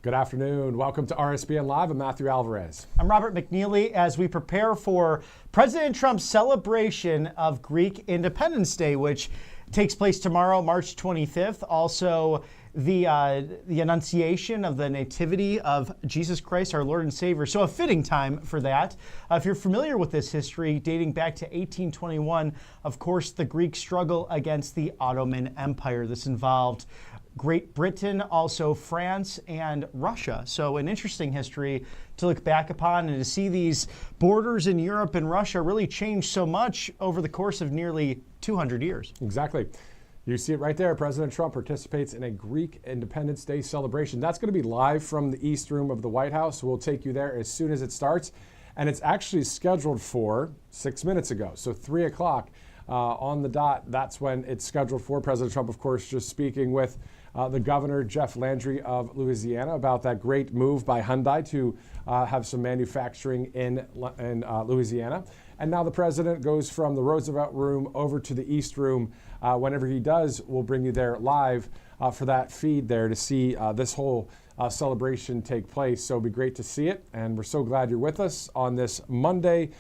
Good afternoon. Welcome to RSBN Live. I'm Matthew Alvarez. I'm Robert McNeely. As we prepare for President Trump's celebration of Greek Independence Day, which takes place tomorrow, March 25th. Also, the Annunciation of the Nativity of Jesus Christ, our Lord and Savior. So a fitting time for that. If you're familiar with this history, dating back to 1821, of course, the Greek struggle against the Ottoman Empire. This involved Great Britain, also France, and Russia. So an interesting history to look back upon and to see these borders in Europe and Russia really change so much over the course of nearly 200 years. Exactly. You see it right there. President Trump participates in a Greek Independence Day celebration. That's going to be live from the East Room of the White House. We'll take you there as soon as it starts. And it's actually scheduled for 6 minutes ago. So 3 o'clock on the dot, that's when it's scheduled for. President Trump, of course, just speaking with the governor, Jeff Landry of Louisiana, about that great move by Hyundai to have some manufacturing in Louisiana. And now the president goes from the Roosevelt Room over to the East Room. Whenever he does, we'll bring you there live for that feed there to see this whole celebration take place. So it'll be great to see it. And we're so glad you're with us on this Monday,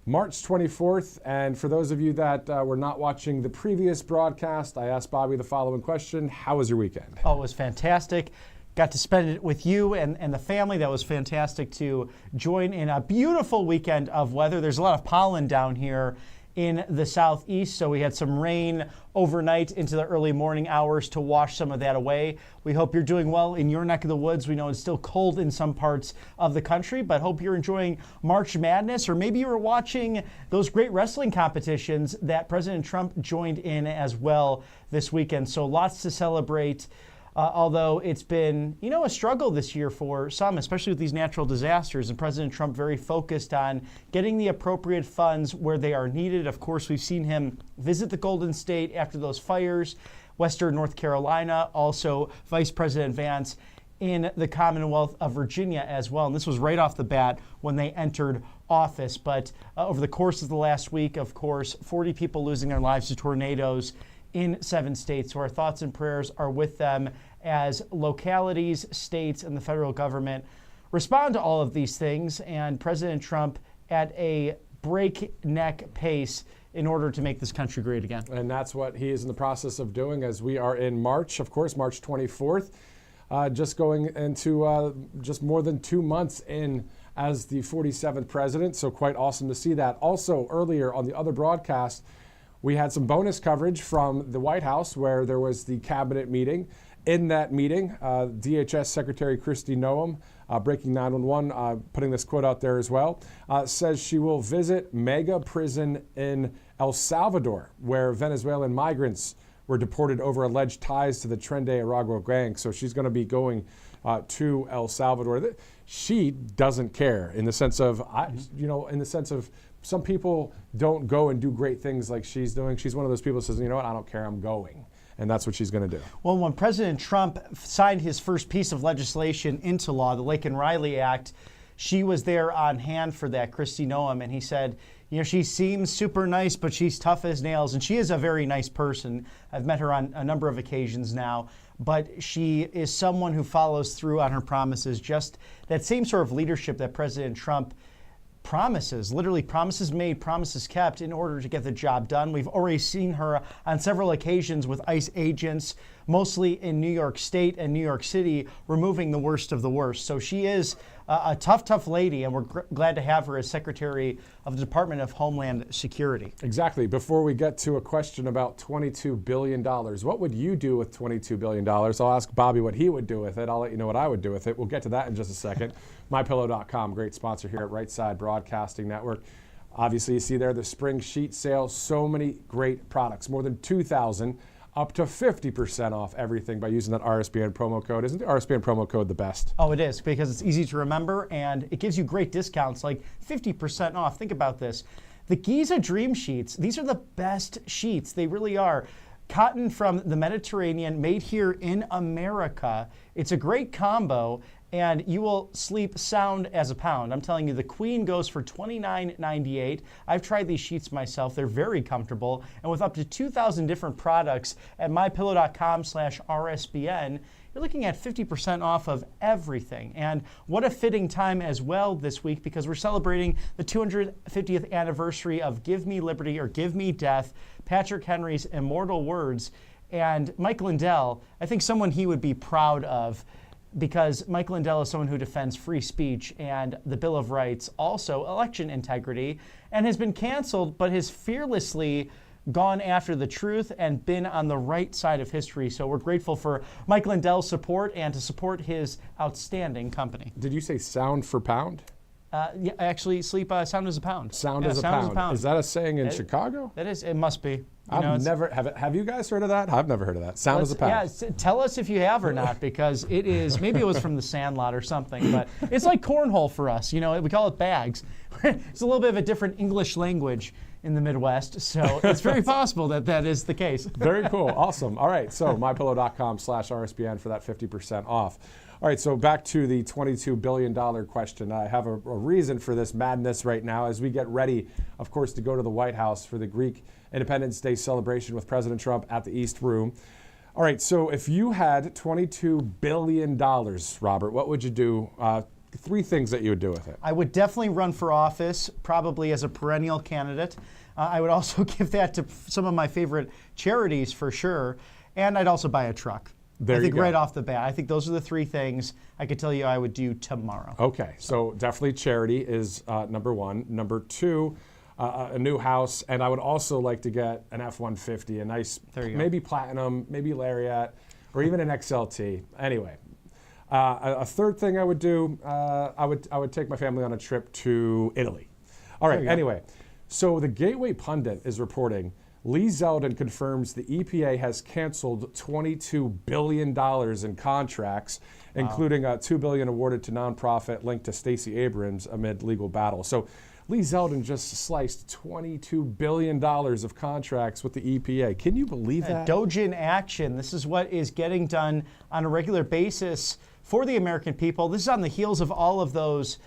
March 24th. And for those of you that were not watching the previous broadcast, I asked Bobby the following question. How was your weekend? Oh, it was fantastic. Got to spend it with you and the family. That was fantastic to join in a beautiful weekend of weather. There's a lot of pollen down here in the southeast, so we had some rain overnight into the early morning hours to wash some of that away. We hope you're doing well in your neck of the woods. We know it's still cold in some parts of the country, but hope you're enjoying March Madness, or maybe you were watching those great wrestling competitions that President Trump joined in as well this weekend. So lots to celebrate. Although it's been, a struggle this year for some, especially with these natural disasters, and President Trump very focused on getting the appropriate funds where they are needed. Of course, we've seen him visit the Golden State after those fires, Western North Carolina, also Vice President Vance in the Commonwealth of Virginia as well. And this was right off the bat when they entered office. But over the course of the last week, of course, 40 people losing their lives to tornadoes in 7 states. So our thoughts and prayers are with them as localities, states, and the federal government respond to all of these things, and President Trump at a breakneck pace in order to make this country great again. And that's what he is in the process of doing as we are in March, of course, March 24th, just going into just more than 2 months in as the 47th president. So quite awesome to see that. Also, earlier on the other broadcast, we had some bonus coverage from the White House where there was the cabinet meeting. In that meeting, DHS Secretary Kristi Noem, Breaking 911, putting this quote out there as well, says she will visit mega prison in El Salvador, where Venezuelan migrants were deported over alleged ties to the Tren de Aragua gang. So she's going to be going to El Salvador. She doesn't care in the sense of, some people don't go and do great things like she's doing. She's one of those people who says, you know what, I don't care, I'm going. And that's what she's going to do. Well, when President Trump signed his first piece of legislation into law, the Laken Riley Act, she was there on hand for that, Kristi Noem, and he said, she seems super nice, but she's tough as nails, and she is a very nice person. I've met her on a number of occasions now, but she is someone who follows through on her promises, just that same sort of leadership that President Trump promises, literally promises made, promises kept in order to get the job done. We've already seen her on several occasions with ICE agents, mostly in New York State and New York City, removing the worst of the worst. So she is a tough lady, and we're glad to have her as Secretary of the Department of Homeland Security. Exactly. Before we get to a question about $22 billion, what would you do with $22 billion? I'll ask Bobby what he would do with it. I'll let you know what I would do with it. We'll get to that in just a second. MyPillow.com, great sponsor here at Right Side Broadcasting Network. Obviously, you see there the spring sheet sale. So many great products, more than 2,000, up to 50% off everything by using that RSBN promo code. Isn't the RSBN promo code the best? Oh, it is, because it's easy to remember, and it gives you great discounts, like 50% off. Think about this. The Giza Dream Sheets, these are the best sheets. They really are. Cotton from the Mediterranean, made here in America. It's a great combo. and you will sleep sound as a pound. I'm telling you, the queen goes for $29.98. I've tried these sheets myself. They're very comfortable, and with up to 2,000 different products at mypillow.com/RSBN, you're looking at 50% off of everything. And what a fitting time as well this week, because we're celebrating the 250th anniversary of Give Me Liberty or Give Me Death, Patrick Henry's immortal words. And Mike Lindell, I think someone he would be proud of, because Mike Lindell is someone who defends free speech and the Bill of Rights, also election integrity, and has been canceled, but has fearlessly gone after the truth and been on the right side of history. So we're grateful for Mike Lindell's support and to support his outstanding company. Did you say sound for pound? Yeah, actually, sleep sound as a pound. Sound as a pound. Is that a saying in Chicago? That is. It must be. Have you guys heard of that? I've never heard of that. Sound as a pound. Yeah, tell us if you have or not, because it is. Maybe it was from the Sandlot or something, but it's like cornhole for us. You know, we call it bags. It's a little bit of a different English language in the Midwest, so it's very possible that that is the case. Very cool. Awesome. All right, so mypillow.com/RSBN for that 50% off. All right, so back to the $22 billion question. I have a reason for this madness right now as we get ready, of course, to go to the White House for the Greek Independence Day celebration with President Trump at the East Room. All right, so if you had $22 billion, Robert, what would you do? 3 things that you would do with it. I would definitely run for office, probably as a perennial candidate. I would also give that to some of my favorite charities for sure, and I'd also buy a truck. I think right off the bat, I think those are the 3 things I could tell you I would do tomorrow. Okay, so definitely charity is number 1. Number 2, a new house, and I would also like to get an F-150, a nice, maybe Platinum, maybe Lariat, or even an XLT. Anyway, a third thing I would do, I would take my family on a trip to Italy. All right, anyway, so the Gateway Pundit is reporting Lee Zeldin confirms the EPA has canceled $22 billion in contracts, including $2 billion awarded to nonprofit linked to Stacey Abrams amid legal battle. So Lee Zeldin just sliced $22 billion of contracts with the EPA. Can you believe that? Doge in action. This is what is getting done on a regular basis for the American people. This is on the heels of all of those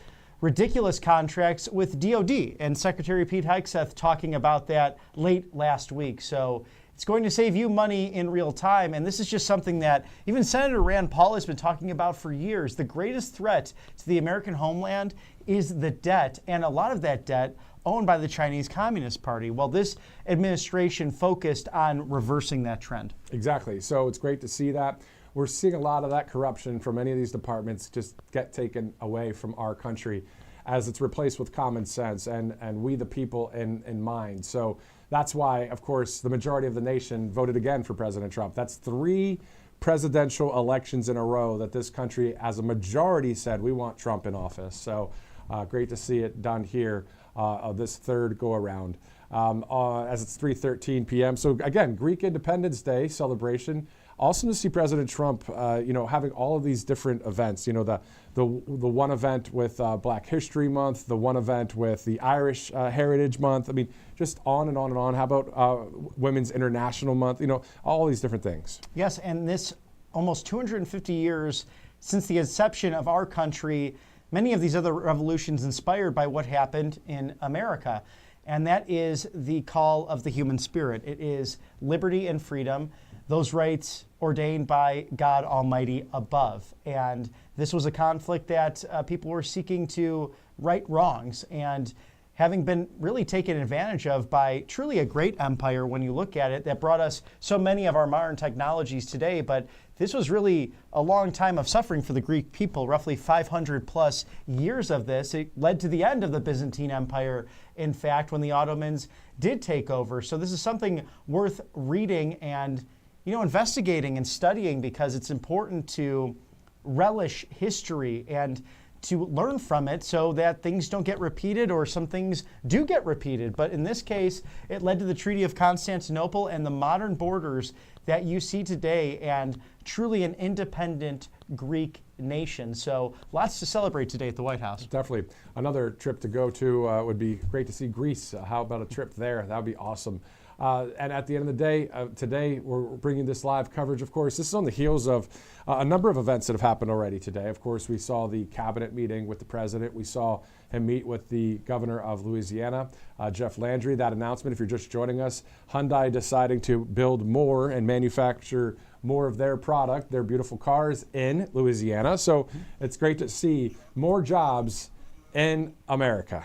ridiculous contracts with DOD, and Secretary Pete Hegseth talking about that late last week. So it's going to save you money in real time, and this is just something that even Senator Rand Paul has been talking about for years. The greatest threat to the American homeland is the debt, and a lot of that debt owned by the Chinese Communist Party. Well, this administration focused on reversing that trend. Exactly. So it's great to see that. We're seeing a lot of that corruption from many of these departments just get taken away from our country as it's replaced with common sense and we the people in mind. So that's why, of course, the majority of the nation voted again for President Trump. That's 3 presidential elections in a row that this country, as a majority, said we want Trump in office. So great to see it done here of this 3rd go-around. As it's 3:13 p.m. So again, Greek Independence Day celebration. Awesome to see President Trump, having all of these different events. You know, the one event with Black History Month, the one event with the Irish Heritage Month. I mean, just on and on and on. How about Women's International Month? You know, all these different things. Yes, and this almost 250 years since the inception of our country, many of these other revolutions inspired by what happened in America. And that is the call of the human spirit. It is liberty and freedom, those rights ordained by God Almighty above. And this was a conflict that people were seeking to right wrongs, and having been really taken advantage of by truly a great empire when you look at it, that brought us so many of our modern technologies today. But this was really a long time of suffering for the Greek people, roughly 500 plus years of this. It led to the end of the Byzantine Empire, in fact, when the Ottomans did take over. So this is something worth reading and investigating and studying, because it's important to relish history and to learn from it so that things don't get repeated, or some things do get repeated. But in this case, it led to the Treaty of Constantinople and the modern borders that you see today, and truly an independent Greek nation. So lots to celebrate today at the White House. Definitely. Another trip to go to would be great to see Greece. How about a trip there? That would be awesome. And at the end of the day, today we're bringing this live coverage. Of course, this is on the heels of a number of events that have happened already today. Of course, we saw the cabinet meeting with the president. We saw him meet with the governor of Louisiana, Jeff Landry. That announcement, if you're just joining us, Hyundai deciding to build more and manufacture more of their product, their beautiful cars in Louisiana. So it's great to see more jobs in America.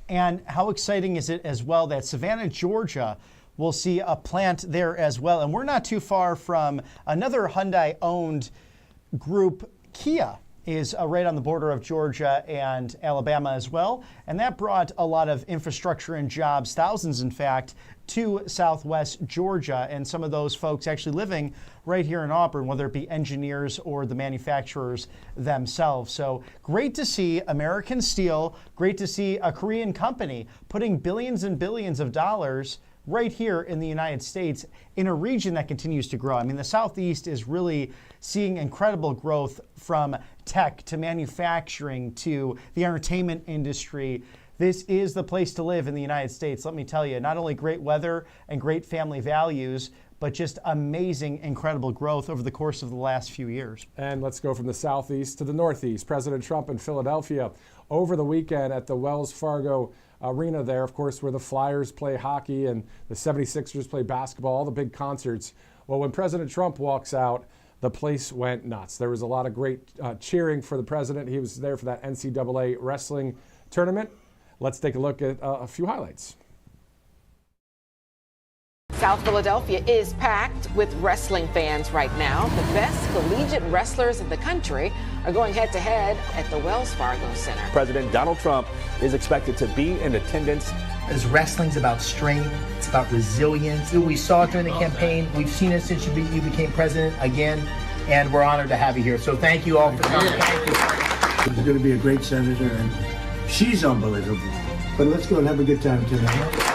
And how exciting is it as well that Savannah, Georgia will see a plant there as well. And we're not too far from another Hyundai-owned group. Kia is right on the border of Georgia and Alabama as well. And that brought a lot of infrastructure and jobs, thousands in fact, to Southwest Georgia. And some of those folks actually living right here in Auburn, whether it be engineers or the manufacturers themselves. So great to see American steel, great to see a Korean company putting billions and billions of dollars right here in the United States in a region that continues to grow. I mean, the Southeast is really seeing incredible growth from tech to manufacturing to the entertainment industry. This is the place to live in the United States. Let me tell you, not only great weather and great family values, but just amazing, incredible growth over the course of the last few years. And let's go from the Southeast to the Northeast. President Trump in Philadelphia over the weekend at the Wells Fargo Arena there, of course, where the Flyers play hockey and the 76ers play basketball, all the big concerts. Well, when President Trump walks out, the place went nuts. There was a lot of great cheering for the president. He was there for that NCAA wrestling tournament. Let's take a look at a few highlights. South Philadelphia is packed with wrestling fans right now. The best collegiate wrestlers in the country are going head-to-head at the Wells Fargo Center. President Donald Trump is expected to be in attendance. As wrestling's about strength, it's about resilience. We saw it during the campaign. We've seen it since you became president again, and we're honored to have you here. So thank you all for coming. Thank you. She's going to be a great senator, and she's unbelievable. But let's go and have a good time tonight.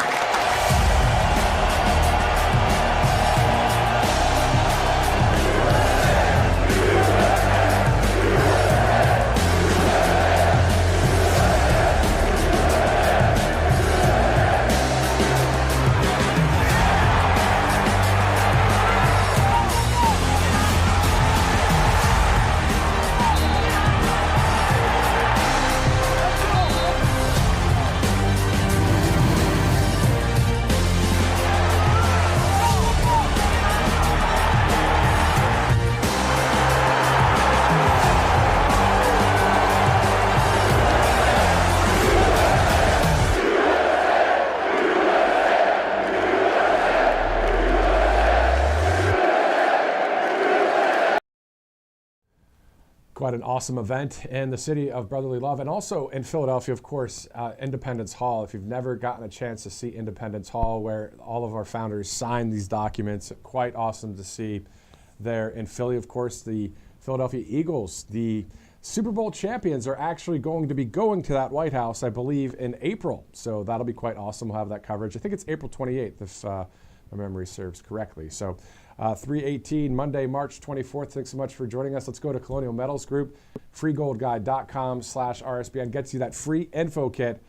Quite an awesome event in the city of brotherly love, and also in Philadelphia, of course, Independence Hall. If you've never gotten a chance to see Independence Hall, where all of our founders signed these documents, quite awesome to see there in Philly. Of course, the Philadelphia Eagles, the Super Bowl champions, are actually going to be going to that White House, I believe, in April. So that'll be quite awesome. We'll have that coverage. I think it's April 28th, if my memory serves correctly. So 3/18, Monday, March 24th. Thanks so much for joining us. Let's go to Colonial Metals Group. freegoldguide.com/RSBN gets you that free info kit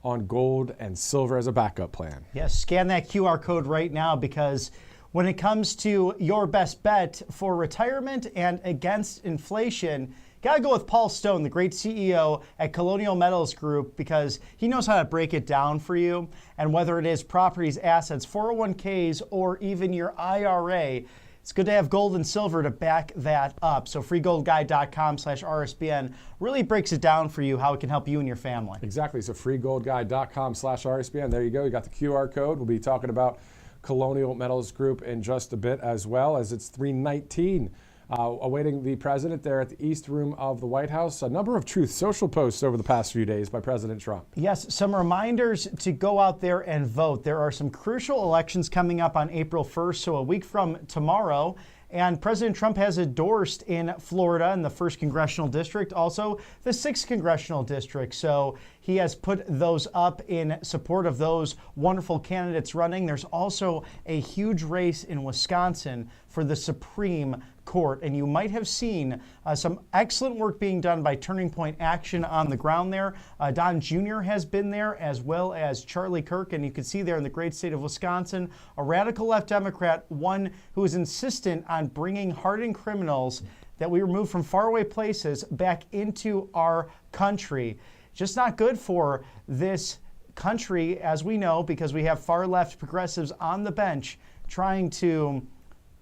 on gold and silver as a backup plan. Yes, scan that QR code right now, because when it comes to your best bet for retirement and against inflation, got to go with Paul Stone, the great CEO at Colonial Metals Group, because he knows how to break it down for you. And whether it is properties, assets, 401ks, or even your IRA, it's good to have gold and silver to back that up. So freegoldguide.com/RSBN really breaks it down for you, how it can help you and your family. Exactly. So freegoldguide.com/RSBN. There you go. You got the QR code. We'll be talking about Colonial Metals Group in just a bit, as well as it's 3/19. Awaiting the president there at the East Room of the White House. A number of Truth Social posts over the past few days by President Trump. Yes, some reminders to go out there and vote. There are some crucial elections coming up on April 1st, so a week from tomorrow. And President Trump has endorsed in Florida in the 1st Congressional District, also the 6th Congressional District. So he has put those up in support of those wonderful candidates running. There's also a huge race in Wisconsin for the Supreme Court, and you might have seen some excellent work being done by Turning Point Action on the ground there. Don Jr. has been there, as well as Charlie Kirk, and you can see there in the great state of Wisconsin, a radical left Democrat, one who is insistent on bringing hardened criminals that we remove from faraway places back into our country. Just not good for this country, as we know, because we have far left progressives on the bench trying to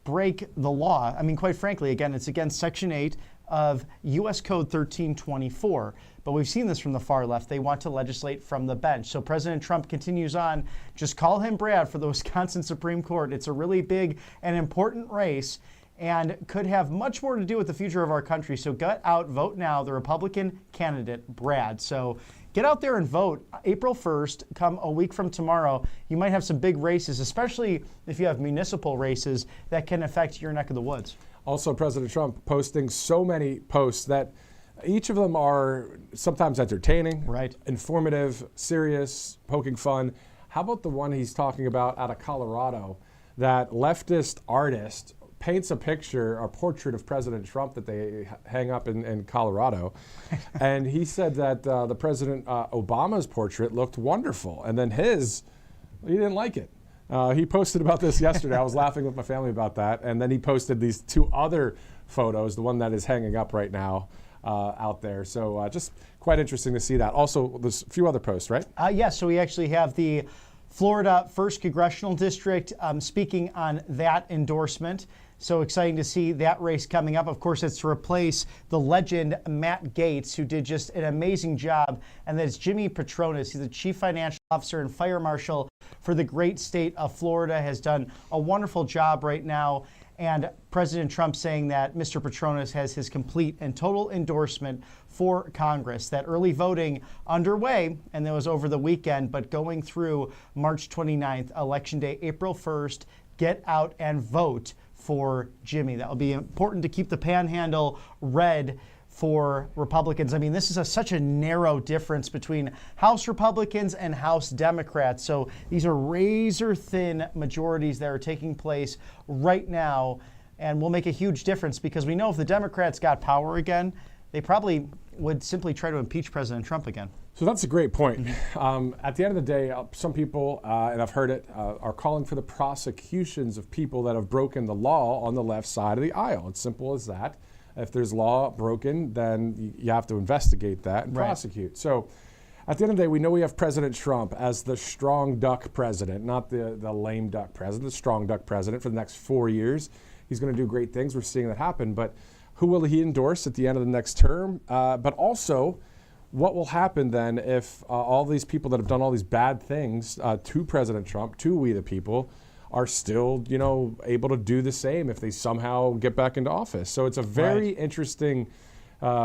break the law. I mean, quite frankly, again, it's against Section 8 of U.S. Code 1324. But we've seen this from the far left. They want to legislate from the bench. So President Trump continues on. Just call him Brad for the Wisconsin Supreme Court. It's a really big and important race and could have much more to do with the future of our country. So get out, vote now, the Republican candidate, Brad. So get out there and vote. April 1st, come a week from tomorrow, you might have some big races, especially if you have municipal races that can affect your neck of the woods. Also, President Trump posting so many posts that each of them are sometimes entertaining, right, informative, serious, poking fun. How about the one he's talking about out of Colorado, that leftist artist paints a picture, a portrait of President Trump that they hang up in Colorado. And he said that the President Obama's portrait looked wonderful. And then his, he didn't like it. He posted about this yesterday. I was laughing with my family about that. And then he posted these two other photos, the one that is hanging up right now out there. So just quite interesting to see that. Also, there's a few other posts, right? Yes, so we actually have the Florida 1st Congressional District speaking on that endorsement. So exciting to see that race coming up. Of course, it's to replace the legend Matt Gaetz, who did just an amazing job. And that is Jimmy Patronis. He's the Chief Financial Officer and Fire Marshal for the great state of Florida, has done a wonderful job right now. And President Trump saying that Mr. Patronis has his complete and total endorsement for Congress. That early voting underway, and that was over the weekend, but going through March 29th, Election Day, April 1st, get out and vote for Jimmy. That will be important to keep the panhandle red for Republicans. I mean, this is such a narrow difference between House Republicans and House Democrats. So these are razor thin majorities that are taking place right now and will make a huge difference, because we know if the Democrats got power again, they probably would simply try to impeach President Trump again. So that's a great point. At the end of the day, some people, and I've heard it, are calling for the prosecutions of people that have broken the law on the left side of the aisle. It's simple as that. If there's law broken, then you have to investigate that and prosecute. So at the end of the day, we know we have President Trump as the strong duck president, not the lame duck president, the strong duck president for the next 4 years. He's going to do great things. We're seeing that happen. But who will he endorse at the end of the next term? But also, what will happen then if all these people that have done all these bad things to President Trump, to we the people, are still, able to do the same if they somehow get back into office? So it's a very interesting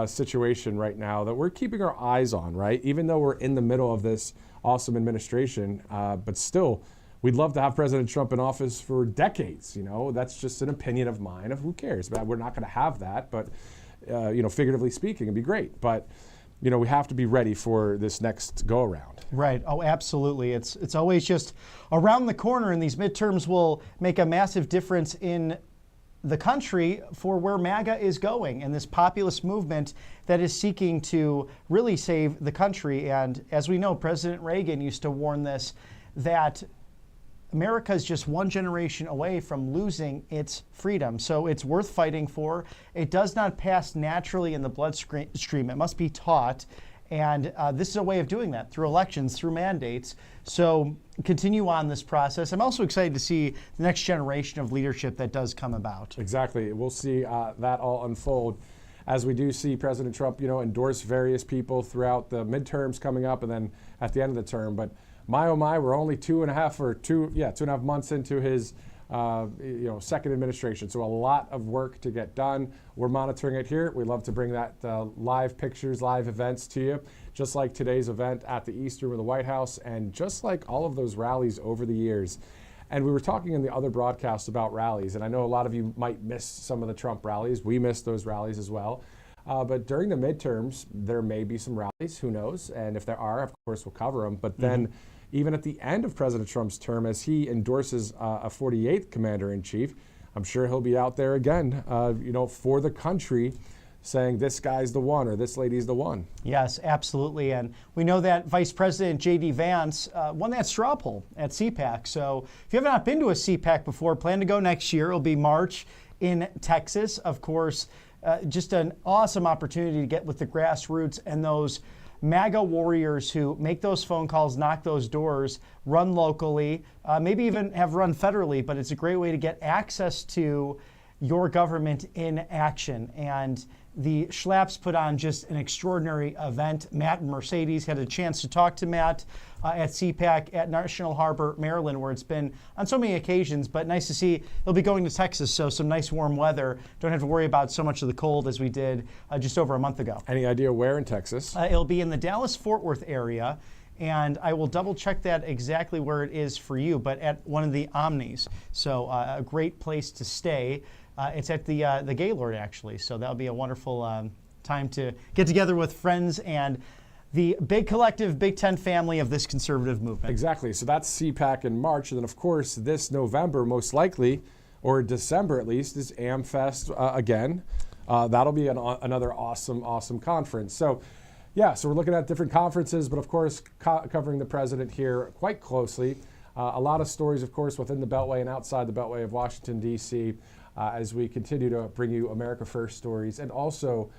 situation right now that we're keeping our eyes on, right? Even though we're in the middle of this awesome administration, but still, we'd love to have President Trump in office for decades. That's just an opinion of mine. Of who cares? But we're not going to have that. But figuratively speaking, it'd be great. But we have to be ready for this next go around. Right. Oh, absolutely. It's always just around the corner, and these midterms will make a massive difference in the country for where MAGA is going and this populist movement that is seeking to really save the country. And as we know, President Reagan used to warn this, that America is just one generation away from losing its freedom. So it's worth fighting for. It does not pass naturally in the bloodstream. It must be taught. And this is a way of doing that through elections, through mandates. So continue on this process. I'm also excited to see the next generation of leadership that does come about. Exactly. We'll see that all unfold as we do see President Trump, endorse various people throughout the midterms coming up and then at the end of the term. But my, oh my, we're only 2.5 months into his second administration. So a lot of work to get done. We're monitoring it here. We love to bring that live pictures, live events to you, just like today's event at the East Room of the White House, and just like all of those rallies over the years. And we were talking in the other broadcast about rallies, and I know a lot of you might miss some of the Trump rallies. We missed those rallies as well. But during the midterms, there may be some rallies, who knows? And if there are, of course, we'll cover them. But then even at the end of President Trump's term, as he endorses a 48th commander-in-chief, I'm sure he'll be out there again, for the country, saying this guy's the one or this lady's the one. Yes, absolutely. And we know that Vice President J.D. Vance won that straw poll at CPAC. So if you have not been to a CPAC before, plan to go next year. It'll be March in Texas. Of course, just an awesome opportunity to get with the grassroots and those MAGA warriors who make those phone calls, knock those doors, run locally, maybe even have run federally. But it's a great way to get access to your government in action. And the Schlaps put on just an extraordinary event. Matt and Mercedes had a chance to talk to Matt at CPAC at National Harbor, Maryland, where it's been on so many occasions, but nice to see they'll be going to Texas, so some nice warm weather. Don't have to worry about so much of the cold as we did just over a month ago. Any idea where in Texas? It'll be in the Dallas-Fort Worth area, and I will double check that exactly where it is for you, but at one of the Omnis. So a great place to stay. It's at the Gaylord, actually, so that'll be a wonderful time to get together with friends and the big collective Big Ten family of this conservative movement. Exactly. So that's CPAC in March. And then, of course, this November, most likely, or December at least, is AmFest again. That'll be another awesome conference. So, yeah, so we're looking at different conferences, but, of course, covering the president here quite closely. A lot of stories, of course, within the Beltway and outside the Beltway of Washington, D.C., as we continue to bring you America First stories and also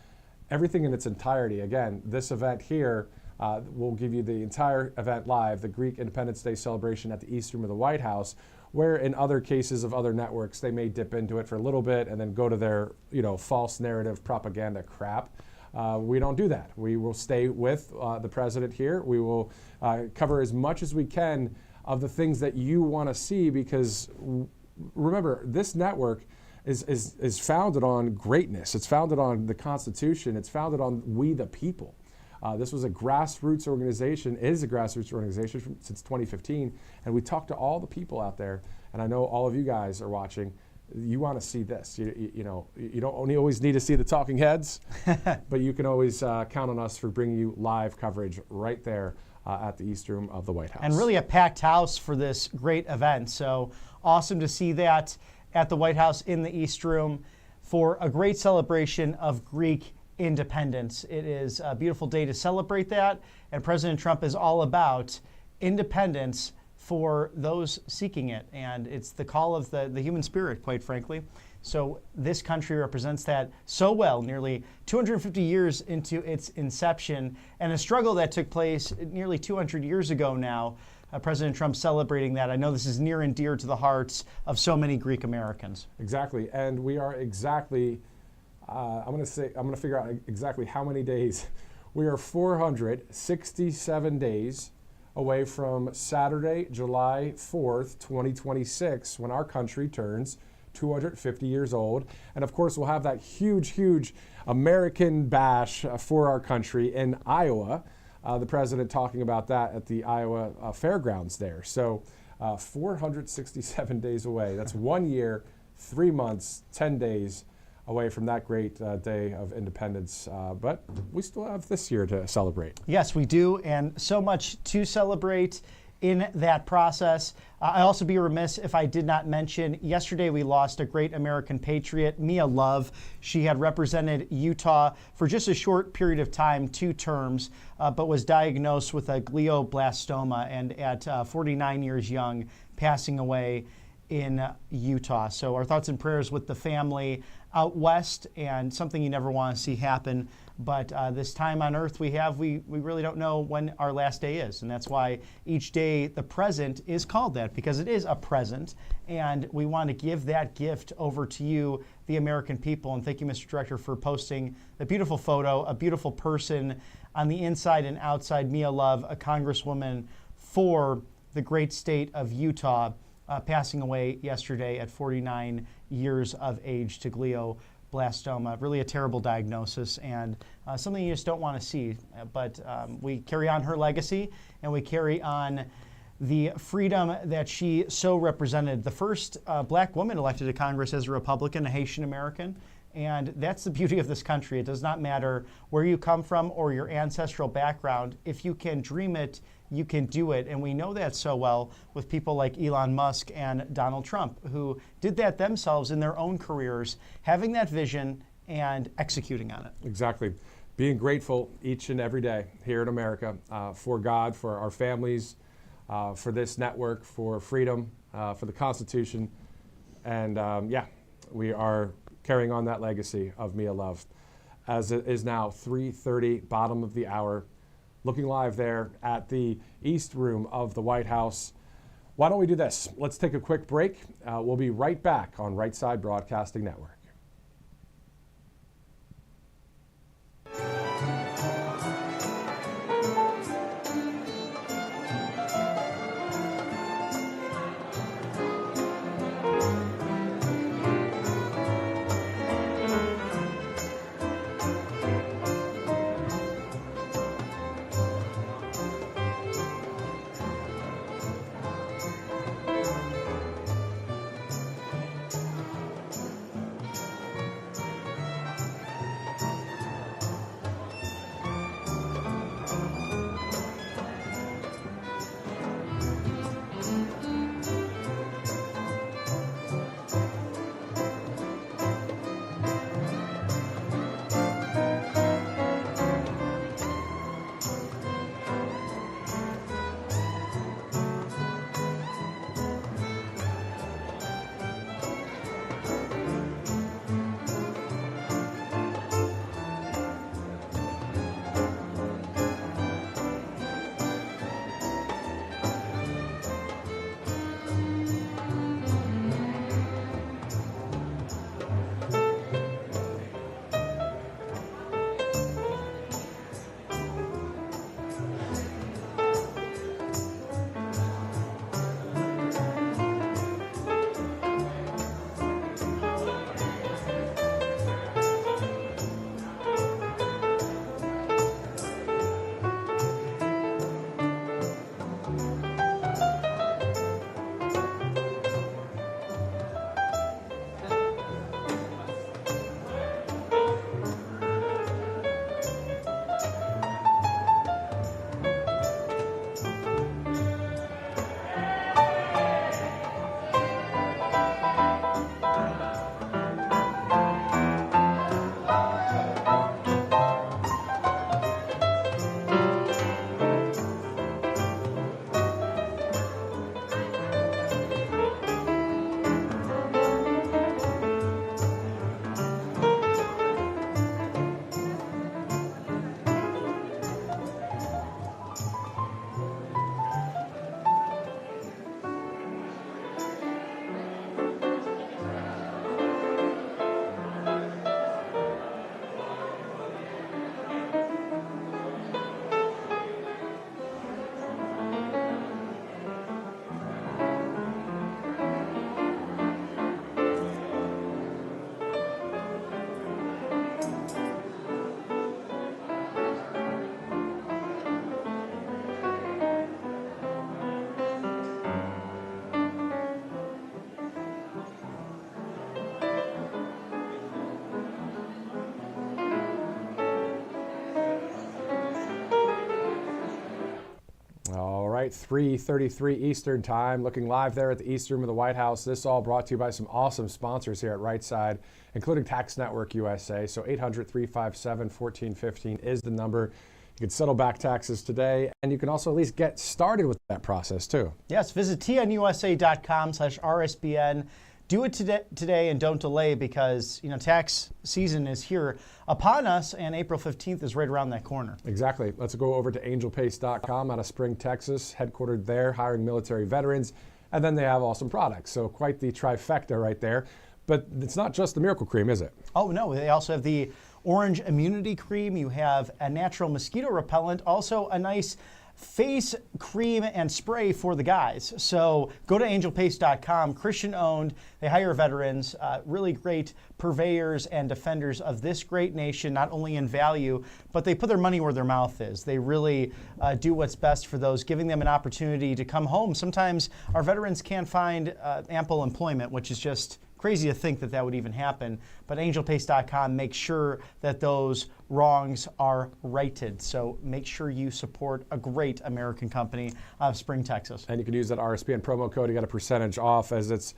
everything in its entirety. Again, this event here will give you the entire event live, the Greek Independence Day celebration at the East Room of the White House, where in other cases of other networks, they may dip into it for a little bit and then go to their false narrative propaganda crap. We don't do that. We will stay with the president here. We will cover as much as we can of the things that you want to see, because remember, this network is founded on greatness. It's founded on the Constitution. It's founded on we the people. This was a grassroots organization. It is a grassroots organization since 2015, and we talk to all the people out there. And I know all of you guys are watching. You want to see this. You don't only always need to see the talking heads, but you can always count on us for bringing you live coverage right there at the East Room of the White House. And really a packed house for this great event. So awesome to see that at the White House in the East Room for a great celebration of Greek independence. It is a beautiful day to celebrate that, and President Trump is all about independence for those seeking it, and it's the call of the human spirit, quite frankly. So this country represents that so well, nearly 250 years into its inception, and a struggle that took place nearly 200 years ago now. President Trump celebrating that. I know this is near and dear to the hearts of so many Greek Americans. Exactly, and we are exactly, I'm going to figure out exactly how many days. We are 467 days away from Saturday, July 4th, 2026, when our country turns 250 years old. And of course, we'll have that huge American bash for our country in Iowa. The president talking about that at the Iowa fairgrounds there. So 467 days away. That's 1 year, 3 months, 10 days away from that great day of independence. But we still have this year to celebrate. Yes, we do, and so much to celebrate in that process. I'd also be remiss if I did not mention, yesterday we lost a great American patriot, Mia Love. She had represented Utah for just a short period of time, 2 terms, but was diagnosed with a glioblastoma, and at 49 years young, passing away in Utah. So our thoughts and prayers with the family out west, and something you never want to see happen. But this time on earth we really don't know when our last day is. And that's why each day, the present, is called that, because it is a present. And we want to give that gift over to you, the American people. And thank you, Mr. Director, for posting a beautiful photo, a beautiful person on the inside and outside. Mia Love, a congresswoman for the great state of Utah, passing away yesterday at 49 years of age to glioblastoma. Really a terrible diagnosis, and something you just don't want to see. But we carry on her legacy, and we carry on the freedom that she so represented. The first black woman elected to Congress as a Republican, a Haitian American. And that's the beauty of this country. It does not matter where you come from or your ancestral background. If you can dream it you can do it. And we know that so well with people like Elon Musk and Donald Trump, who did that themselves in their own careers, having that vision and executing on it. Exactly. Being grateful each and every day here in America for God, for our families, for this network, for freedom, for the Constitution. And we are carrying on that legacy of Mia Love. As it is now 3:30, bottom of the hour, looking live there at the East Room of the White House. Why don't we do this? Let's take a quick break. We'll be right back on Right Side Broadcasting Network. All right, 3:33 Eastern Time, looking live there at the East Room of the White House. This all brought to you by some awesome sponsors here at Right Side, including Tax Network USA. So 800-357-1415 is the number. You can settle back taxes today, and you can also at least get started with that process too. Yes, visit tnusa.com/RSBN. Do it today and don't delay, because tax season is here upon us, and April 15th is right around that corner. Exactly. Let's go over to angelpace.com out of Spring, Texas, headquartered there, hiring military veterans, and then they have awesome products. So quite the trifecta right there. But it's not just the Miracle Cream, is it? Oh, no. They also have the Orange Immunity Cream. You have a natural mosquito repellent, also a nice face cream and spray for the guys. So go to angelpace.com, Christian owned. They hire veterans, really great purveyors and defenders of this great nation, not only in value, but they put their money where their mouth is. They really do what's best for those, giving them an opportunity to come home. Sometimes our veterans can't find ample employment, which is just crazy to think that that would even happen. But angelpace.com makes sure that those wrongs are righted. So make sure you support a great American company out of Spring, Texas. And you can use that RSBN promo code to get a percentage off, as it's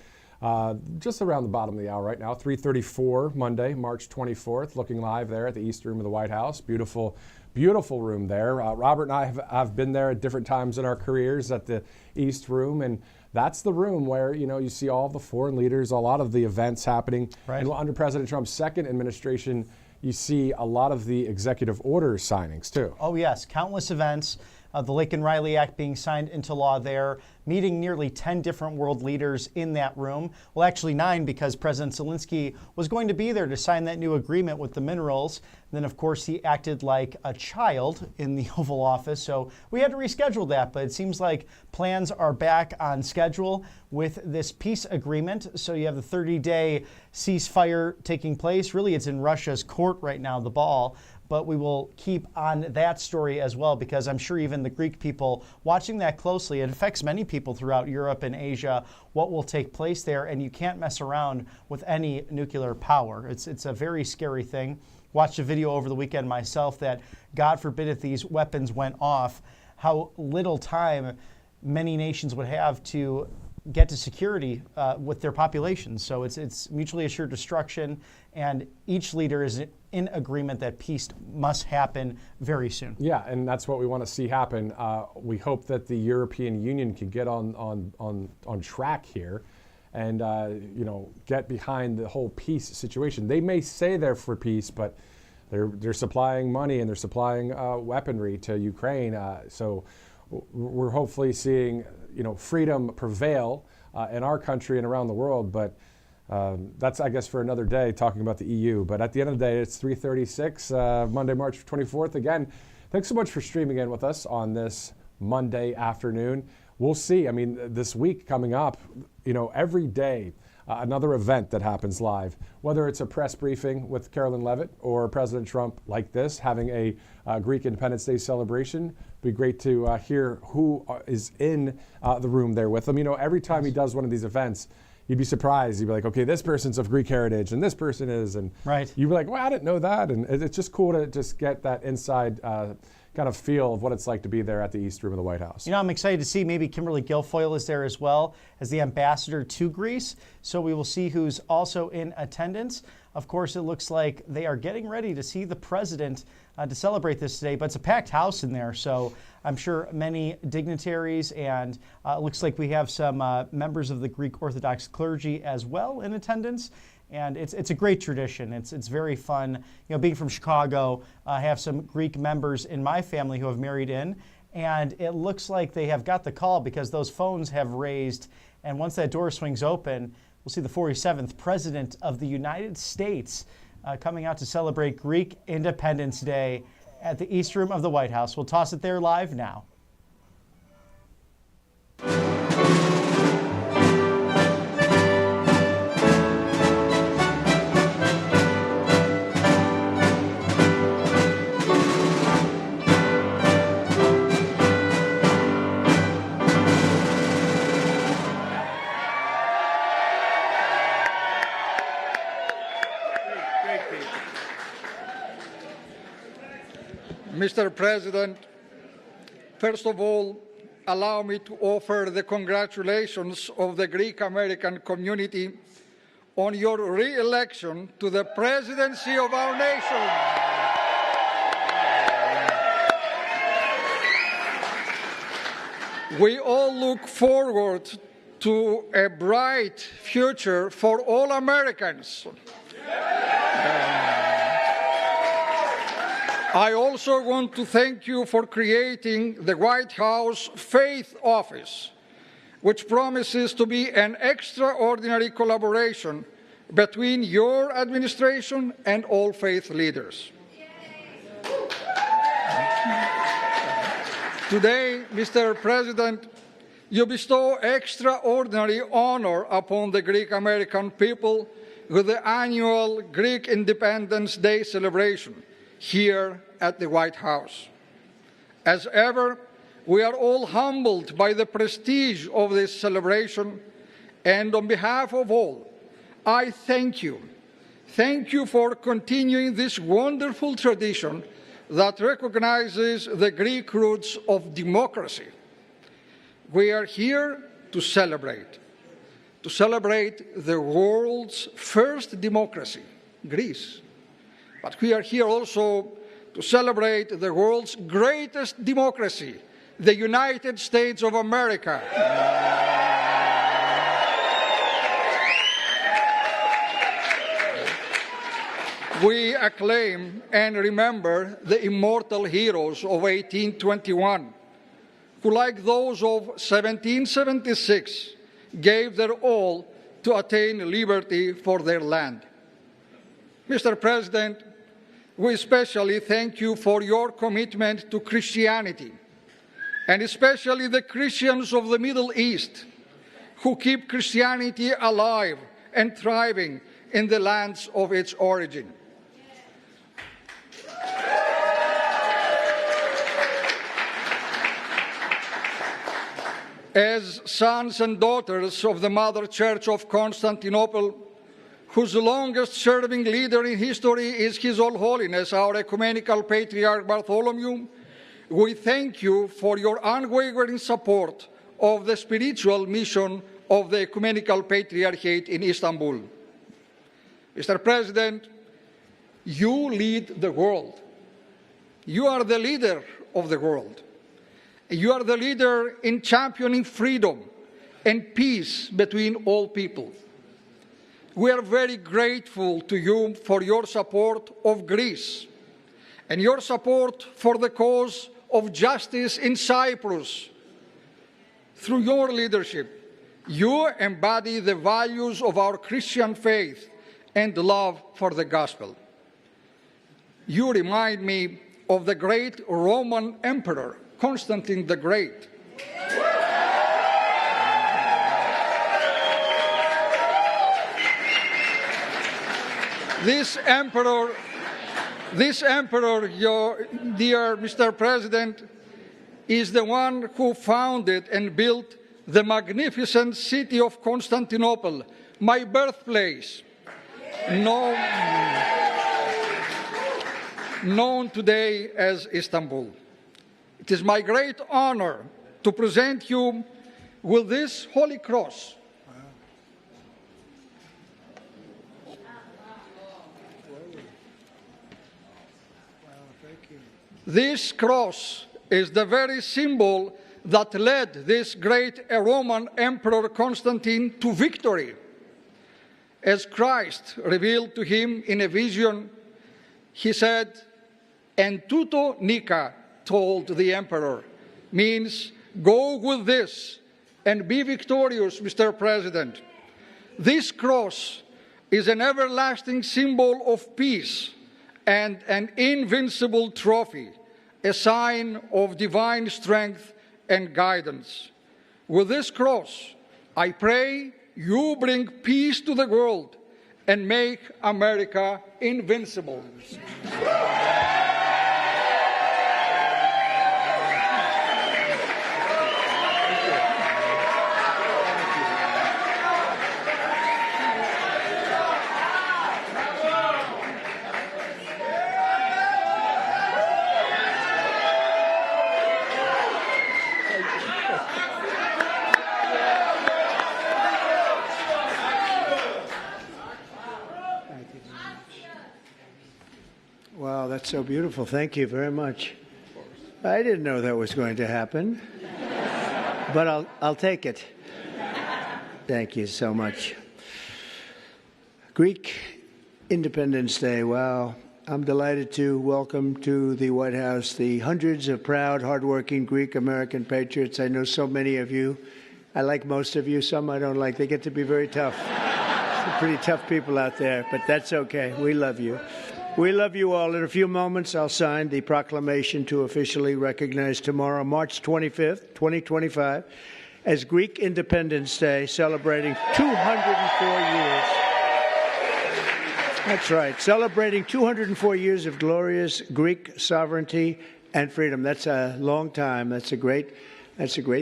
just around the bottom of the hour right now. 3:34 Monday, March 24th, looking live there at the East Room of the White House. Beautiful, beautiful room there. Robert and I have been there at different times in our careers at the East Room, and that's the room where, you know, you see all the foreign leaders, a lot of the events happening. Right. And under President Trump's second administration, you see a lot of the executive order signings too. Oh yes, countless events. The Laken Riley Act being signed into law there, meeting nearly 10 different world leaders in that room. Well, actually 9, because President Zelensky was going to be there to sign that new agreement with the minerals. And then, of course, he acted like a child in the Oval Office, so we had to reschedule that. But it seems like plans are back on schedule with this peace agreement. So you have the 30-day ceasefire taking place. Really, it's in Russia's court right now, the ball. But we will keep on that story as well, because I'm sure even the Greek people watching that closely, it affects many people throughout Europe and Asia, what will take place there. And you can't mess around with any nuclear power. It's a very scary thing. Watched a video over the weekend myself that, God forbid, if these weapons went off, how little time many nations would have to get to security with their populations. So it's mutually assured destruction, and each leader is in agreement that peace must happen very soon. Yeah, and that's what we want to see happen. We hope that the European Union can get on track here, and you know, get behind the whole peace situation. They may say they're for peace, but they're supplying money and they're supplying weaponry to Ukraine. So we're hopefully seeing, you know, freedom prevail in our country and around the world. But that's, I guess, for another day, talking about the EU. But at the end of the day, it's 3:36, Monday, March 24th. Again, thanks so much for streaming in with us on this Monday afternoon. We'll see. I mean, this week coming up, you know, every day, another event that happens live, whether it's a press briefing with Carolyn Levitt or President Trump like this, having a Greek Independence Day celebration. It'd be great to hear who is in the room there with him. You know, every time he does one of these events, you'd be surprised. You'd be like, okay, this person's of Greek heritage and this person is. And right. You'd be like, well, I didn't know that. And it's just cool to just get that inside kind of feel of what it's like to be there at the East Room of the White House. You know, I'm excited to see maybe Kimberly Guilfoyle is there as well as the ambassador to Greece. So we will see who's also in attendance. Of course, it looks like they are getting ready to see the president to celebrate this today, but it's a packed house in there. So I'm sure many dignitaries, and it looks like we have some members of the Greek Orthodox clergy as well in attendance. And it's a great tradition. It's very fun. You know, being from Chicago, I have some Greek members in my family who have married in, and it looks like they have got the call because those phones have raised. And once that door swings open, we'll see the 47th President of the United States coming out to celebrate Greek Independence Day at the East Room of the White House. We'll toss it there live now. Mr. President, first of all, allow me to offer the congratulations of the Greek American community on your re-election to the presidency of our nation. We all look forward to a bright future for all Americans. I also want to thank you for creating the White House Faith Office, which promises to be an extraordinary collaboration between your administration and all faith leaders. Today, Mr. President, you bestow extraordinary honor upon the Greek American people with the annual Greek Independence Day celebration here at the White House. As ever, we are all humbled by the prestige of this celebration, and on behalf of all, I thank you. Thank you for continuing this wonderful tradition that recognizes the Greek roots of democracy. We are here to celebrate the world's first democracy, Greece. But we are here also to celebrate the world's greatest democracy, the United States of America. We acclaim and remember the immortal heroes of 1821, who, like those of 1776, gave their all to attain liberty for their land. Mr. President, we especially thank you for your commitment to Christianity, and especially the Christians of the Middle East, who keep Christianity alive and thriving in the lands of its origin. As sons and daughters of the Mother Church of Constantinople, whose longest-serving leader in history is His All Holiness, our Ecumenical Patriarch Bartholomew, we thank you for your unwavering support of the spiritual mission of the Ecumenical Patriarchate in Istanbul. Mr. President, you lead the world. You are the leader of the world. You are the leader in championing freedom and peace between all people. We are very grateful to you for your support of Greece and your support for the cause of justice in Cyprus. Through your leadership, you embody the values of our Christian faith and love for the gospel. You remind me of the great Roman Emperor, Constantine the Great. This emperor, your dear Mr. President, is the one who founded and built the magnificent city of Constantinople, my birthplace, known today as Istanbul. It is my great honor to present you with this Holy Cross. This cross is the very symbol that led this great Roman Emperor Constantine to victory. As Christ revealed to him in a vision, he said, "En tuto nika," told the emperor, means go with this and be victorious, Mr. President. This cross is an everlasting symbol of peace and an invincible trophy, a sign of divine strength and guidance. With this cross, I pray you bring peace to the world and make America invincible. Wow, that's so beautiful. Thank you very much. I didn't know that was going to happen, but I'll take it. Thank you so much. Greek Independence Day. Wow. I'm delighted to welcome to the White House the hundreds of proud, hardworking Greek American patriots. I know so many of you. I like most of you. Some I don't like. They get to be very tough. Some pretty tough people out there, but that's okay. We love you. We love you all. In a few moments, I'll sign the proclamation to officially recognize tomorrow, March 25th, 2025, as Greek Independence Day, celebrating 204 years. That's right, celebrating 204 years of glorious Greek sovereignty and freedom. That's a long time. That's a great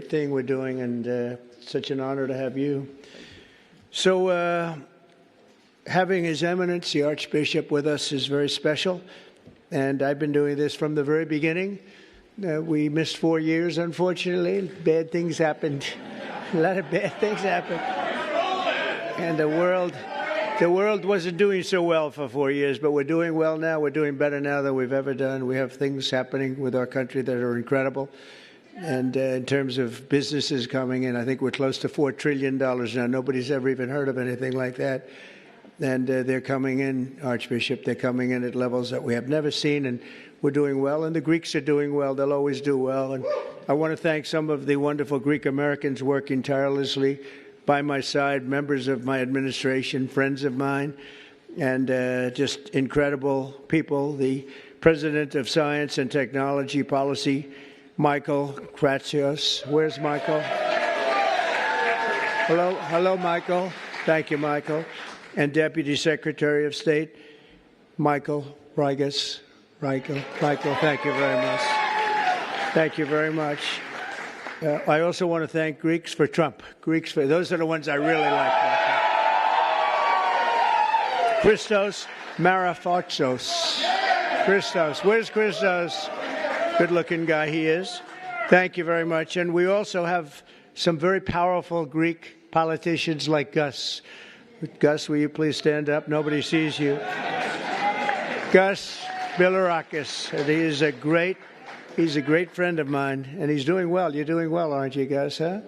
thing we're doing, and such an honor to have you. So having His Eminence, the Archbishop, with us is very special. And I've been doing this from the very beginning. We missed 4 years, unfortunately. Bad things happened. A lot of bad things happened. And the world wasn't doing so well for 4 years, but we're doing well now. We're doing better now than we've ever done. We have things happening with our country that are incredible. And in terms of businesses coming in, I think we're close to $4 trillion now. Nobody's ever even heard of anything like that. And they're coming in, Archbishop, they're coming in at levels that we have never seen, and we're doing well, and the Greeks are doing well. They'll always do well. And I want to thank some of the wonderful Greek Americans working tirelessly by my side, members of my administration, friends of mine, and just incredible people. The President of Science and Technology Policy, Michael Kratsios. Where's Michael? Hello, Michael. Thank you, Michael. And Deputy Secretary of State, Michael Rigas. Michael, thank you very much. Thank you very much. I also want to thank Greeks for Trump. Those are the ones I really like. Christos Marafatsos. Christos. Where's Christos? Good-looking guy he is. Thank you very much. And we also have some very powerful Greek politicians like Gus. Gus, will you please stand up? Nobody sees you. Gus Bilirakis. And he's a great friend of mine, and he's doing well. You're doing well, aren't you, Gus, huh?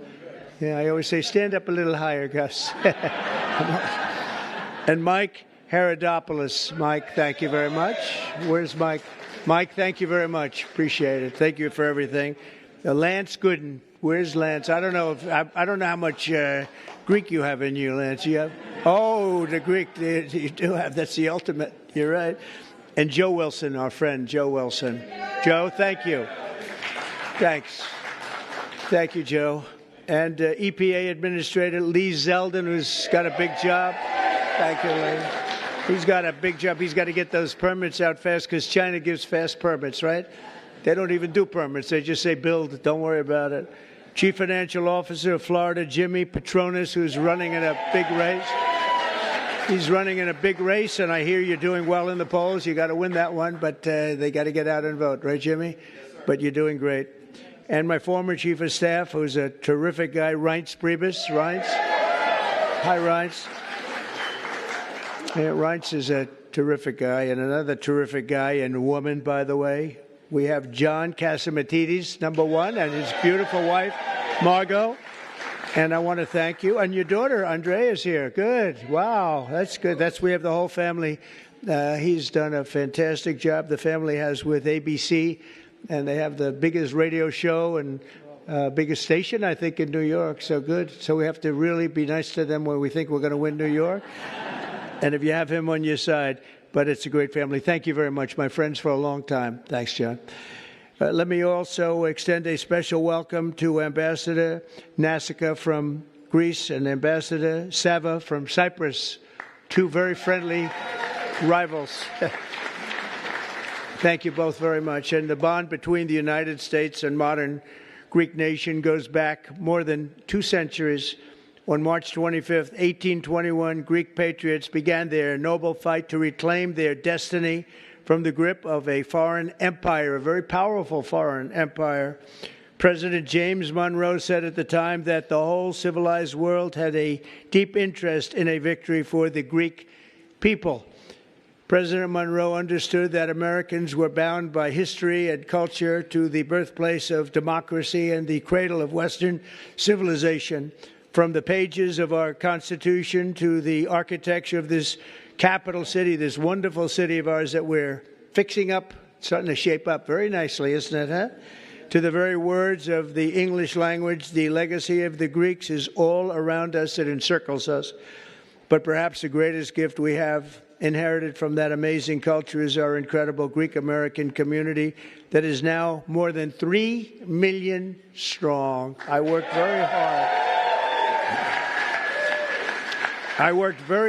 Yeah, I always say, stand up a little higher, Gus. And Mike Herodopoulos. Mike, thank you very much. Where's Mike? Mike, thank you very much. Appreciate it. Thank you for everything. Lance Gooden. Where's Lance? I don't know how much Greek you have in you, Lance. You have? Oh, the Greek. You do have. That's the ultimate. You're right. And Joe Wilson, our friend, Joe Wilson. Joe, thank you. Thanks. Thank you, Joe. And EPA Administrator Lee Zeldin, who's got a big job. Thank you, Lee. He's got a big job. He's got to get those permits out fast because China gives fast permits, right? They don't even do permits. They just say build. Don't worry about it. Chief Financial Officer of Florida, Jimmy Petronas, who's running in a big race. He's running in a big race, and I hear you're doing well in the polls. You got to win that one, but they got to get out and vote, right, Jimmy? Yes, but you're doing great. And my former Chief of Staff, who's a terrific guy, Reince Priebus. Reince. Hi, Reince. Yeah, Reince is a terrific guy, and another terrific guy and woman, by the way. We have John Catsimatidis, #1, and his beautiful wife, Margot. And I want to thank you. And your daughter, Andrea, is here. Good. Wow. That's good. We have the whole family. He's done a fantastic job. The family has with ABC, and they have the biggest radio show and biggest station, I think, in New York. So good. So we have to really be nice to them when we think we're going to win New York. And if you have him on your side, but it's a great family. Thank you very much, my friends, for a long time. Thanks, John. Let me also extend a special welcome to Ambassador Nassika from Greece and Ambassador Sava from Cyprus, two very friendly rivals. Thank you both very much. And the bond between the United States and modern Greek nation goes back more than 2 centuries. On March 25th, 1821, Greek patriots began their noble fight to reclaim their destiny from the grip of a foreign empire, a very powerful foreign empire. President James Monroe said at the time that the whole civilized world had a deep interest in a victory for the Greek people. President Monroe understood that Americans were bound by history and culture to the birthplace of democracy and the cradle of Western civilization. From the pages of our Constitution to the architecture of this capital city, this wonderful city of ours that we're fixing up, starting to shape up very nicely, isn't it, huh? To the very words of the English language, the legacy of the Greeks is all around us. It encircles us. But perhaps the greatest gift we have inherited from that amazing culture is our incredible Greek-American community that is now more than 3 million strong. I worked very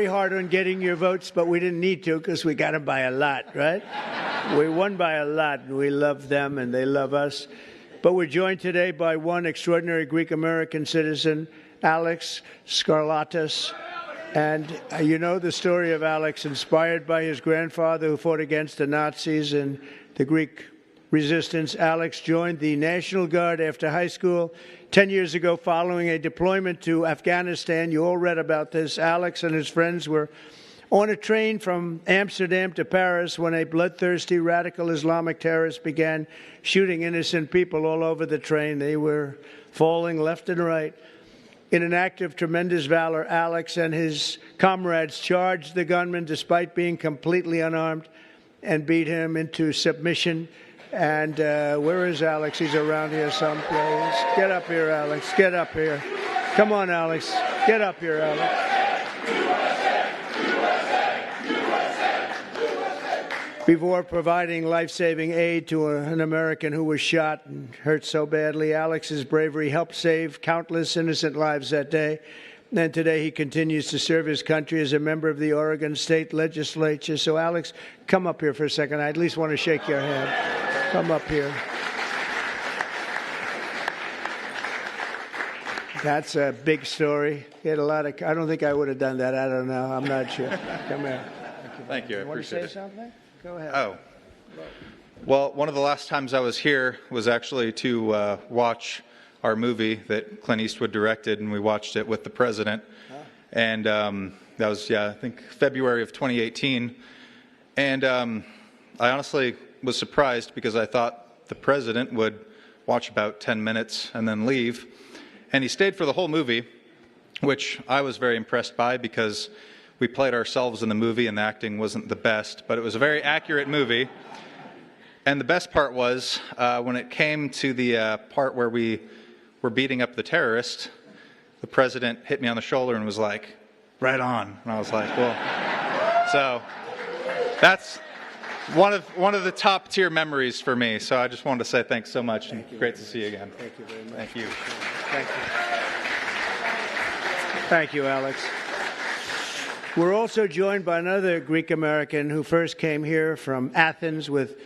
hard on getting your votes, but we didn't need to because we got them by a lot, right? We won by a lot, and we love them, and they love us. But we're joined today by one extraordinary Greek-American citizen, Alex Skarlatos. And you know the story of Alex, inspired by his grandfather who fought against the Nazis and the Greek resistance. Alex joined the National Guard after high school 10 years ago following a deployment to Afghanistan. You all read about this. Alex and his friends were on a train from Amsterdam to Paris when a bloodthirsty radical Islamic terrorist began shooting innocent people all over the train. They were falling left and right. In an act of tremendous valor, Alex and his comrades charged the gunman despite being completely unarmed and beat him into submission. And where is Alex? He's around here someplace. Get up here, Alex. Get up here. Come on, Alex. Get up here, Alex. Before providing life-saving aid to an American who was shot and hurt so badly, Alex's bravery helped save countless innocent lives that day. And today he continues to serve his country as a member of the Oregon State Legislature. So, Alex, come up here for a second. I at least want to shake your hand. Come up here. That's a big story. He had a lot of. I don't think I would have done that. I don't know. I'm not sure. Come here. Thank you. I Want to appreciate say it. something? Go ahead. Oh. Well, one of the last times I was here was actually to watch our movie that Clint Eastwood directed, and we watched it with the president. And that was, I think February of 2018. And I honestly was surprised because I thought the president would watch about 10 minutes and then leave. And he stayed for the whole movie, which I was very impressed by because we played ourselves in the movie and the acting wasn't the best, but it was a very accurate movie. And the best part was when it came to the part where we were beating up the terrorist, the president hit me on the shoulder and was like, "Right on." And I was like, well, so that's one of the top tier memories for me. So I just wanted to say thanks so much. And great to see you again. Thank you very much. Thank you. Thank you. Thank you, Alex. We're also joined by another Greek American who first came here from Athens with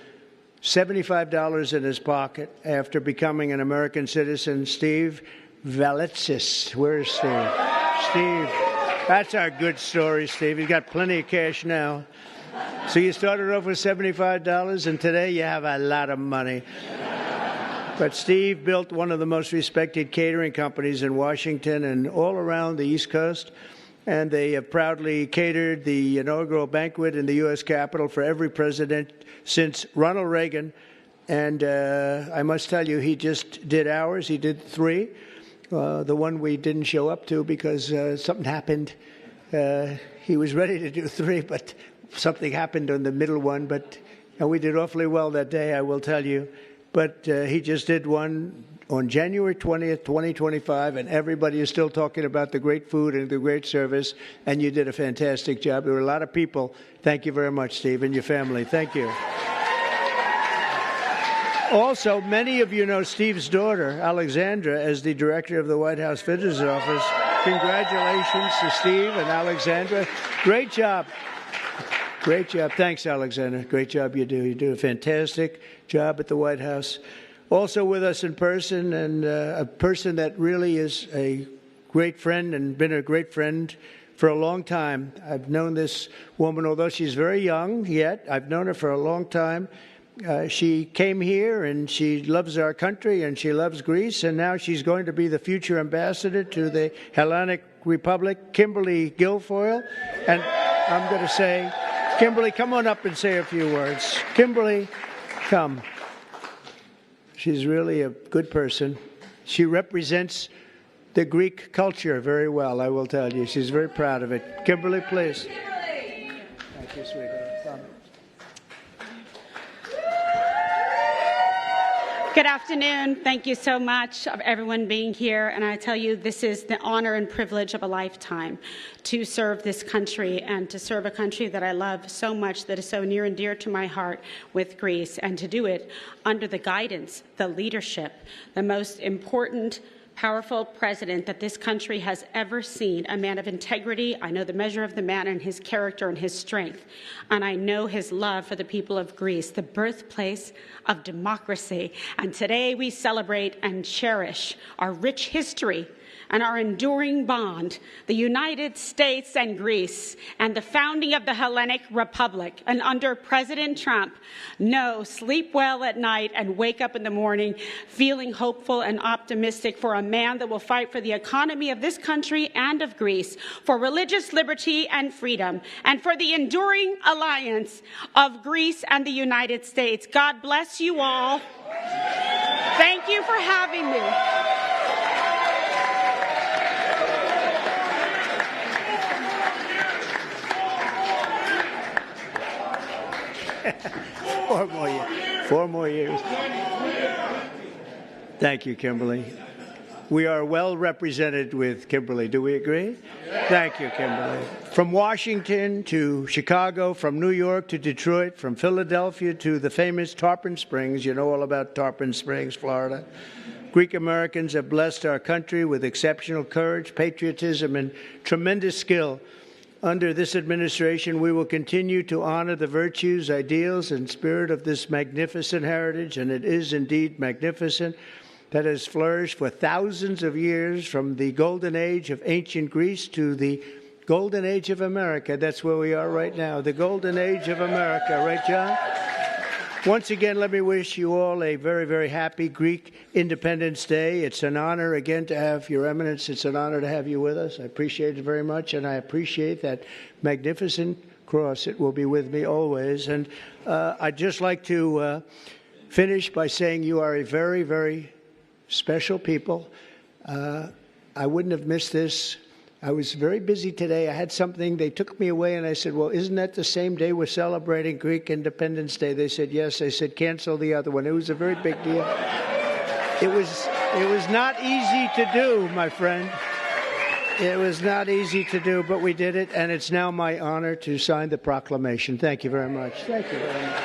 $75 in his pocket after becoming an American citizen. Steve Valitsis. Where's Steve? Steve. That's our good story, Steve. He's got plenty of cash now. So you started off with $75, and today you have a lot of money. But Steve built one of the most respected catering companies in Washington and all around the East Coast. And they have proudly catered the inaugural banquet in the U.S. Capitol for every president since Ronald Reagan. And I must tell you, he just did ours. He did 3. The one we didn't show up to because something happened. He was ready to do 3, but something happened on the middle one. And we did awfully well that day, I will tell you. But he just did one on January 20th, 2025, and everybody is still talking about the great food and the great service, and you did a fantastic job. There were a lot of people. Thank you very much, Steve, and your family. Thank you. Also, many of you know Steve's daughter, Alexandra, as the director of the White House Visitors Office. Congratulations to Steve and Alexandra. Great job. Great job. Thanks, Alexandra. Great job you do. You do a fantastic job at the White House. Also with us in person, and a person that really is a great friend and been a great friend for a long time. I've known this woman, although she's very young yet. I've known her for a long time. She came here, and she loves our country, and she loves Greece, and now she's going to be the future ambassador to the Hellenic Republic, Kimberly Guilfoyle. And I'm going to say, Kimberly, come on up and say a few words. Kimberly, come. She's really a good person. She represents the Greek culture very well, I will tell you. She's very proud of it. Kimberly, please. Kimberly. Thank you, sweetheart. Good afternoon. Thank you so much of everyone being here. And I tell you, this is the honor and privilege of a lifetime to serve this country and to serve a country that I love so much, that is so near and dear to my heart, with Greece, and to do it under the guidance, the leadership, the most important, powerful president that this country has ever seen, a man of integrity. I know the measure of the man and his character and his strength, and I know his love for the people of Greece, the birthplace of democracy. And today we celebrate and cherish our rich history and our enduring bond, the United States and Greece, and the founding of the Hellenic Republic. And under President Trump, no, sleep well at night and wake up in the morning feeling hopeful and optimistic for a man that will fight for the economy of this country and of Greece, for religious liberty and freedom, and for the enduring alliance of Greece and the United States. God bless you all. Thank you for having me. Four more years. Thank you, Kimberly. We are well represented with Kimberly. Do we agree? Thank you, Kimberly. From Washington to Chicago, from New York to Detroit, from Philadelphia to the famous Tarpon Springs. You know all about Tarpon Springs, Florida. Greek Americans have blessed our country with exceptional courage, patriotism, and tremendous skill. Under this administration, we will continue to honor the virtues, ideals, and spirit of this magnificent heritage, and it is indeed magnificent, that has flourished for thousands of years, from the golden age of ancient Greece to the golden age of America. That's where we are right now, the golden age of America. Right, John? Once again, let me wish you all a very, very happy Greek Independence Day. It's an honor, again, to have Your Eminence. It's an honor to have you with us. I appreciate it very much, and I appreciate that magnificent cross. It will be with me always. And I'd just like to finish by saying you are a very, very special people. I wouldn't have missed this. I was very busy today. I had something. They took me away, and I said, well, isn't that the same day we're celebrating Greek Independence Day? They said, yes. I said, cancel the other one. It was a very big deal. It was not easy to do, my friend. It was not easy to do, but we did it, and it's now my honor to sign the proclamation. Thank you very much. Thank you very much.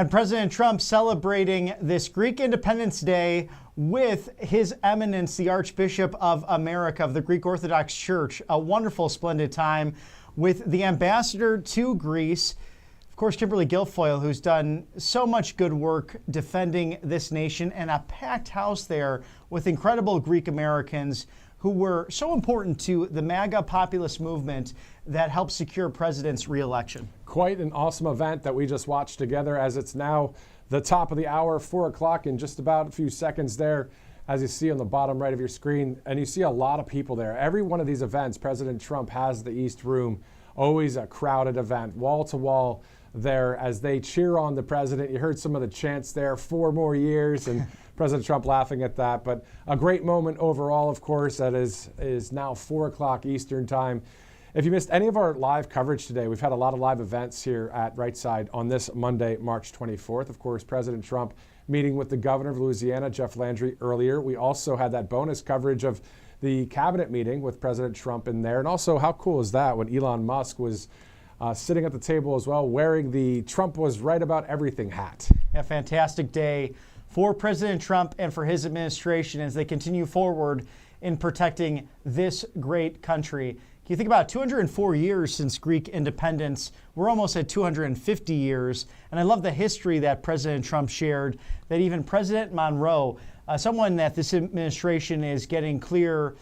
And President Trump celebrating this Greek Independence Day with His Eminence, the Archbishop of America of the Greek Orthodox Church. A wonderful, splendid time with the ambassador to Greece, of course, Kimberly Guilfoyle, who's done so much good work defending this nation, and a packed house there with incredible Greek Americans who were so important to the MAGA populist movement that helped secure president's reelection. Quite an awesome event that we just watched together, as it's now the top of the hour, 4 o'clock, in just about a few seconds there, as you see on the bottom right of your screen. And you see a lot of people there. Every one of these events, President Trump has the East Room, always a crowded event, wall to wall there as they cheer on the president. You heard some of the chants there, 4 more years, and President Trump laughing at that. But a great moment overall, of course. That is now 4 o'clock Eastern time. If you missed any of our live coverage today, we've had a lot of live events here at Right Side on this Monday, March 24th. Of course, President Trump meeting with the governor of Louisiana, Jeff Landry, earlier. We also had that bonus coverage of the cabinet meeting with President Trump in there. And also, how cool is that when Elon Musk was sitting at the table as well, wearing the Trump was right about everything hat. A fantastic day for President Trump and for his administration as they continue forward in protecting this great country. You think about 204 years since Greek independence. We're almost at 250 years. And I love the history that President Trump shared, that even President Monroe, someone that this administration is getting clear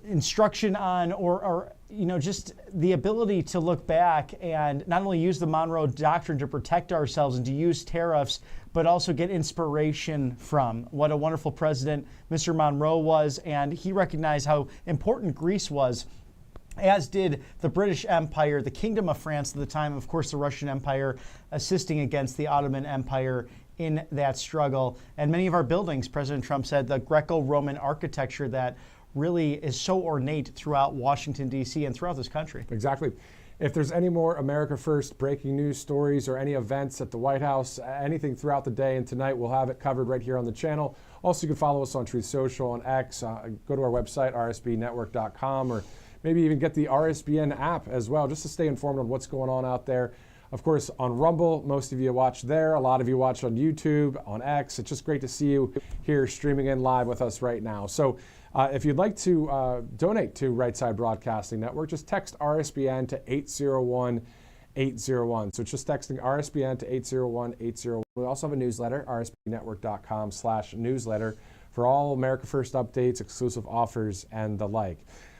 instruction on, or just the ability to look back and not only use the Monroe Doctrine to protect ourselves and to use tariffs, but also get inspiration from. What a wonderful president Mr. Monroe was, and he recognized how important Greece was, as did the British Empire, the Kingdom of France at the time, of course, the Russian Empire, assisting against the Ottoman Empire in that struggle. And many of our buildings, President Trump said, the Greco-Roman architecture that really is so ornate throughout Washington, D.C. and throughout this country. Exactly. If there's any more America First breaking news stories or any events at the White House, anything throughout the day and tonight, we'll have it covered right here on the channel. Also, you can follow us on Truth Social, on X, go to our website, rsbnetwork.com, or maybe even get the RSBN app as well, just to stay informed on what's going on out there. Of course, on Rumble, most of you watch there. A lot of you watch on YouTube, on X. It's just great to see you here streaming in live with us right now. So if you'd like to donate to Right Side Broadcasting Network, just text RSBN to 801-801. So it's just texting RSBN to 801-801. We also have a newsletter, rsbnetwork.com/newsletter, for all America First updates, exclusive offers, and the like.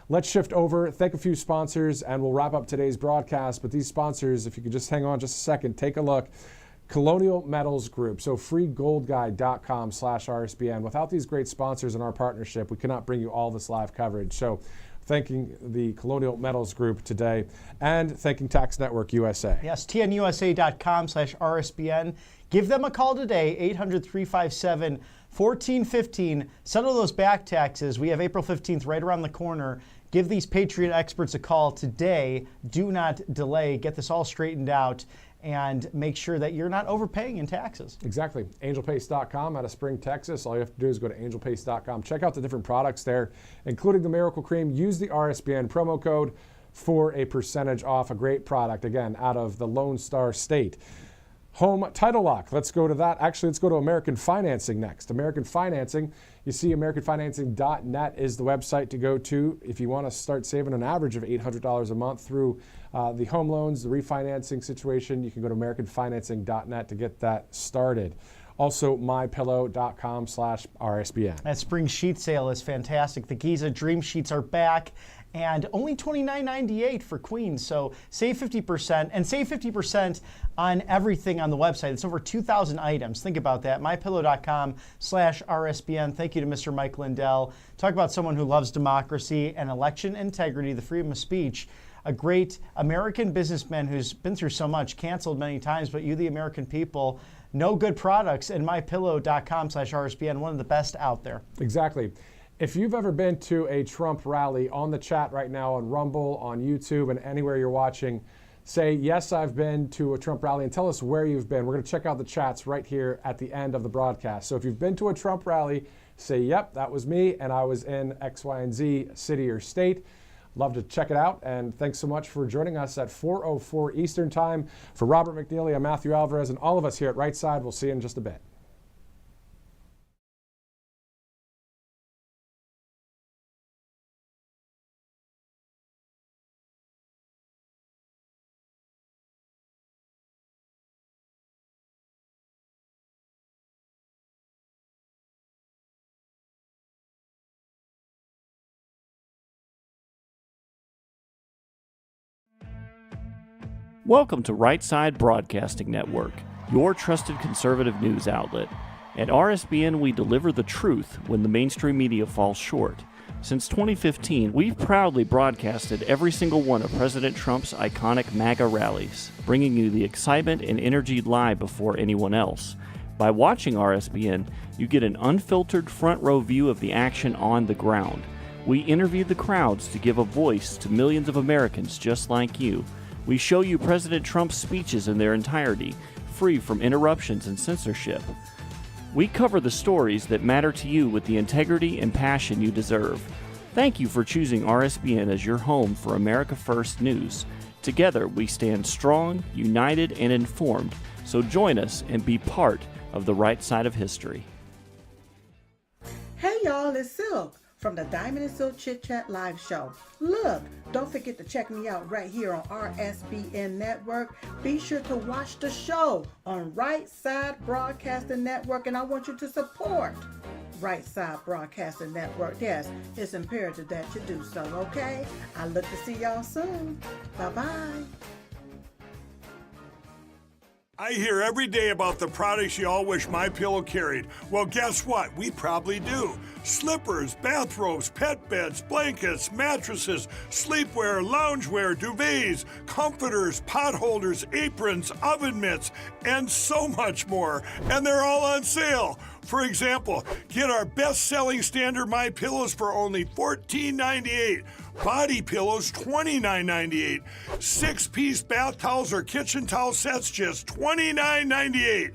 Let's shift over, thank a few sponsors, and we'll wrap up today's broadcast. But these sponsors, if you could just hang on just a second, take a look. Colonial Metals Group, so freegoldguide.com/RSBN. Without these great sponsors in our partnership, we cannot bring you all this live coverage. So thanking the Colonial Metals Group today, and thanking Tax Network USA. Yes, tnusa.com/RSBN. Give them a call today, 800-357-1415. Settle those back taxes. We have April 15th right around the corner. Give these Patriot experts a call today. Do not delay. Get this all straightened out and make sure that you're not overpaying in taxes. Exactly. AngelPaste.com out of Spring, Texas. All you have to do is go to AngelPaste.com. Check out the different products there, including the Miracle Cream. Use the RSBN promo code for a percentage off. A great product, again, out of the Lone Star State. Home Title Lock. Let's go to that. Actually, let's go to American Financing next. American Financing, you see AmericanFinancing.net is the website to go to if you want to start saving an average of $800 a month through the home loans, the refinancing situation. You can go to AmericanFinancing.net to get that started. Also, mypillow.com/RSBN. That spring sheet sale is fantastic. The Giza Dream Sheets are back, and only $29.98 for queens. So save 50%, and save 50% on everything on the website. It's over 2,000 items. Think about that. mypillow.com/RSBN. Thank you to Mr. Mike Lindell. Talk about someone who loves democracy and election integrity, the freedom of speech. A great American businessman who's been through so much, canceled many times, but you, the American people, know good products, and mypillow.com/RSBN, one of the best out there. Exactly. If you've ever been to a Trump rally, on the chat right now on Rumble, on YouTube, and anywhere you're watching, say, yes, I've been to a Trump rally, and tell us where you've been. We're going to check out the chats right here at the end of the broadcast. So if you've been to a Trump rally, say, yep, that was me, and I was in X, Y, and Z city or state. Love to check it out. And thanks so much for joining us at 4:04 Eastern Time. For Robert McNeely, I'm Matthew Alvarez, and all of us here at Right Side, we'll see you in just a bit. Welcome to Right Side Broadcasting Network, your trusted conservative news outlet. At RSBN, we deliver the truth when the mainstream media falls short. Since 2015, we've proudly broadcasted every single one of President Trump's iconic MAGA rallies, bringing you the excitement and energy live before anyone else. By watching RSBN, you get an unfiltered front row view of the action on the ground. We interview the crowds to give a voice to millions of Americans just like you. We show you President Trump's speeches in their entirety, free from interruptions and censorship. We cover the stories that matter to you with the integrity and passion you deserve. Thank you for choosing RSBN as your home for America First News. Together, we stand strong, united, and informed. So join us and be part of the right side of history. Hey y'all, it's Silk from the Diamond and Silk Chit Chat live show. Look, don't forget to check me out right here on RSBN Network. Be sure to watch the show on Right Side Broadcasting Network, and I want you to support Right Side Broadcasting Network. Yes, it's imperative that you do so, okay? I look to see y'all soon. Bye-bye. I hear every day about the products you all wish MyPillow carried. Well, guess what? We probably do. Slippers, bathrobes, pet beds, blankets, mattresses, sleepwear, loungewear, duvets, comforters, pot holders, aprons, oven mitts, and so much more. And they're all on sale. For example, get our best-selling standard MyPillows for only $14.98. Body pillows, $29.98. 6-piece bath towels or kitchen towel sets, just $29.98.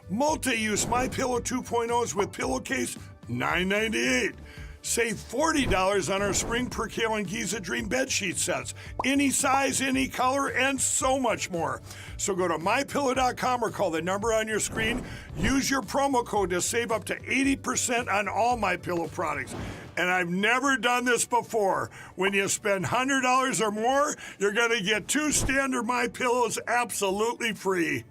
Multi-use MyPillow 2.0s with pillowcase, $9.98. Save $40 on our Spring Percale and Giza Dream bedsheet sets. Any size, any color, and so much more. So go to MyPillow.com or call the number on your screen. Use your promo code to save up to 80% on all MyPillow products. And I've never done this before. When you spend $100 or more, you're going to get 2 standard MyPillows absolutely free.